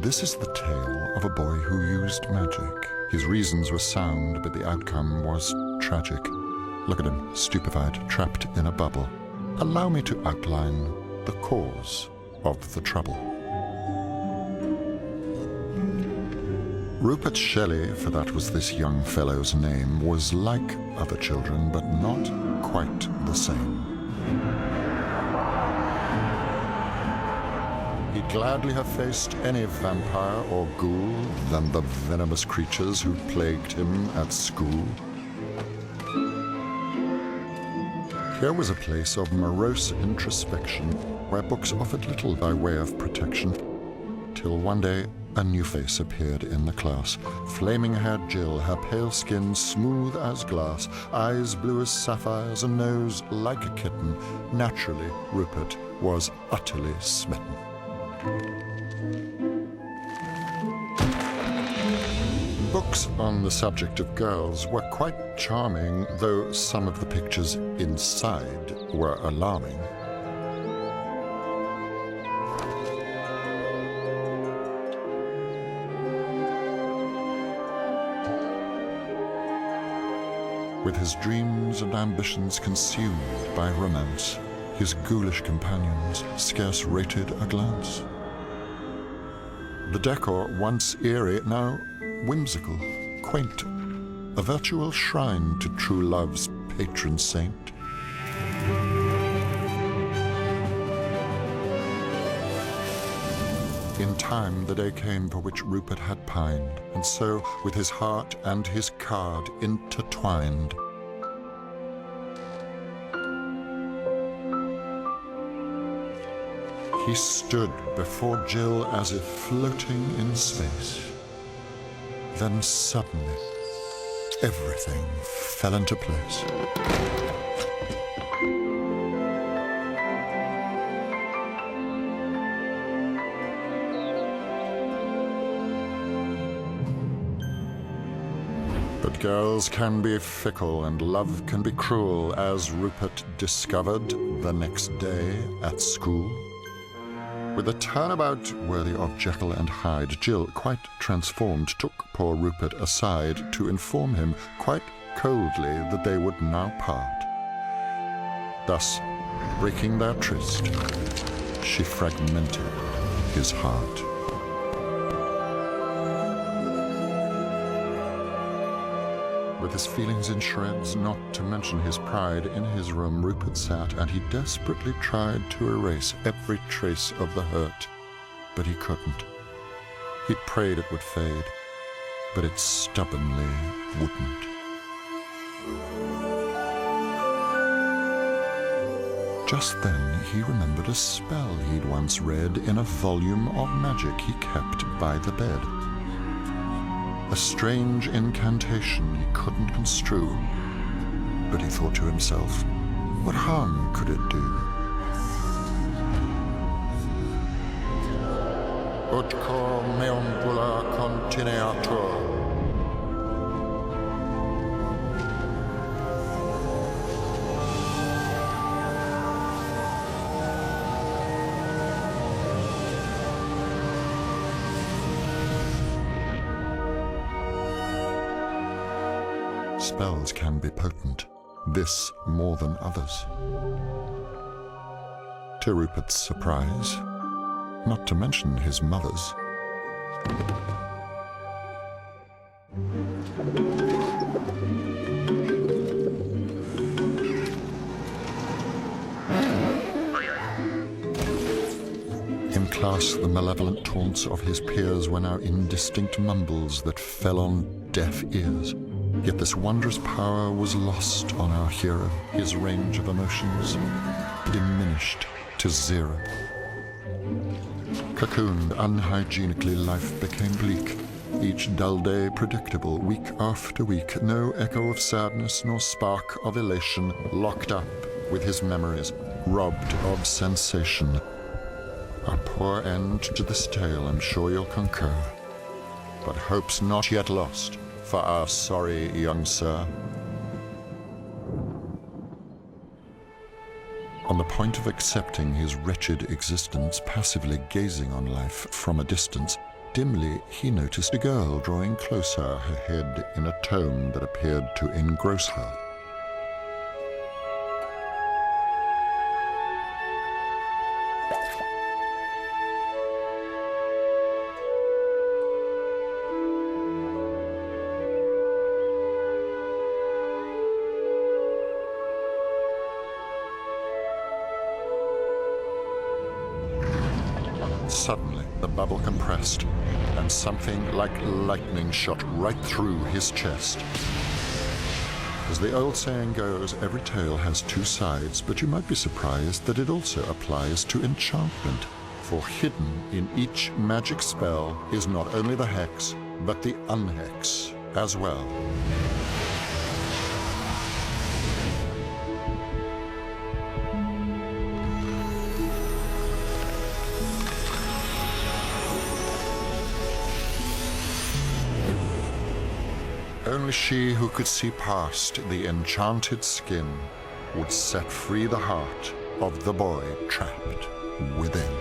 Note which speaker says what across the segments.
Speaker 1: This is the tale of a boy who used magic. His reasons were sound, but the outcome was tragic. Look at him, stupefied, trapped in a bubble. Allow me to outline the cause of the trouble. Rupert Shelley, for that was this young fellow's name, was like other children, but not quite the same. He'd gladly have faced any vampire or ghoul than the venomous creatures who plagued him at school. Here was a place of morose introspection, where books offered little by way of protection, till one day a new face appeared in the class. Flaming-haired Jill, her pale skin smooth as glass, eyes blue as sapphires, a nose like a kitten. Naturally, Rupert was utterly smitten. Books on the subject of girls were quite charming, though some of the pictures inside were alarming. With his dreams and ambitions consumed by romance, his ghoulish companions scarce rated a glance. The decor, once eerie, now whimsical, quaint, a virtual shrine to true love's patron saint. In time, the day came for which Rupert had pined, and so, with his heart and his card intertwined, he stood before Jill as if floating in space. Then suddenly, everything fell into place. But girls can be fickle and love can be cruel, as Rupert discovered the next day at school. With a turnabout worthy of Jekyll and Hyde, Jill, quite transformed, took poor Rupert aside to inform him quite coldly that they would now part. Thus, breaking their tryst, she fragmented his heart. With his feelings in shreds, not to mention his pride, in his room Rupert sat, and he desperately tried to erase every trace of the hurt, but he couldn't. He prayed it would fade, but it stubbornly wouldn't. Just then he remembered a spell he'd once read in a volume of magic he kept by the bed. A strange incantation he couldn't construe, but he thought to himself, what harm could it do? Ut cor meambula continuatur. Spells can be potent, this more than others. To Rupert's surprise, not to mention his mother's, in class, the malevolent taunts of his peers were now indistinct mumbles that fell on deaf ears. Yet this wondrous power was lost on our hero, his range of emotions diminished to zero. Cocooned unhygienically, life became bleak. Each dull day predictable, week after week, no echo of sadness nor spark of elation, locked up with his memories, robbed of sensation. A poor end to this tale, I'm sure you'll concur, but hope's not yet lost for our sorry young sir. On the point of accepting his wretched existence, passively gazing on life from a distance, Dimly, he noticed a girl drawing closer, her head in a tone that appeared to engross her. Suddenly, the bubble compressed, and something like lightning shot right through his chest. As the old saying goes, every tale has two sides, but you might be surprised that it also applies to enchantment. For hidden in each magic spell is not only the hex, but the unhex as well. Only she who could see past the enchanted skin would set free the heart of the boy trapped within.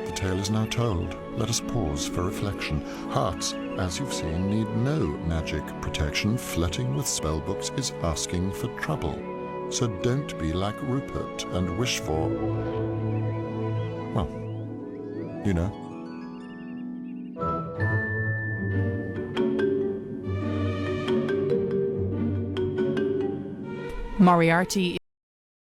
Speaker 1: The tale is now told. Let us pause for reflection. Hearts, as you've seen, need no magic protection. Flirting with spellbooks is asking for trouble. So don't be like Rupert and wish for, well, you know.
Speaker 2: Moriarty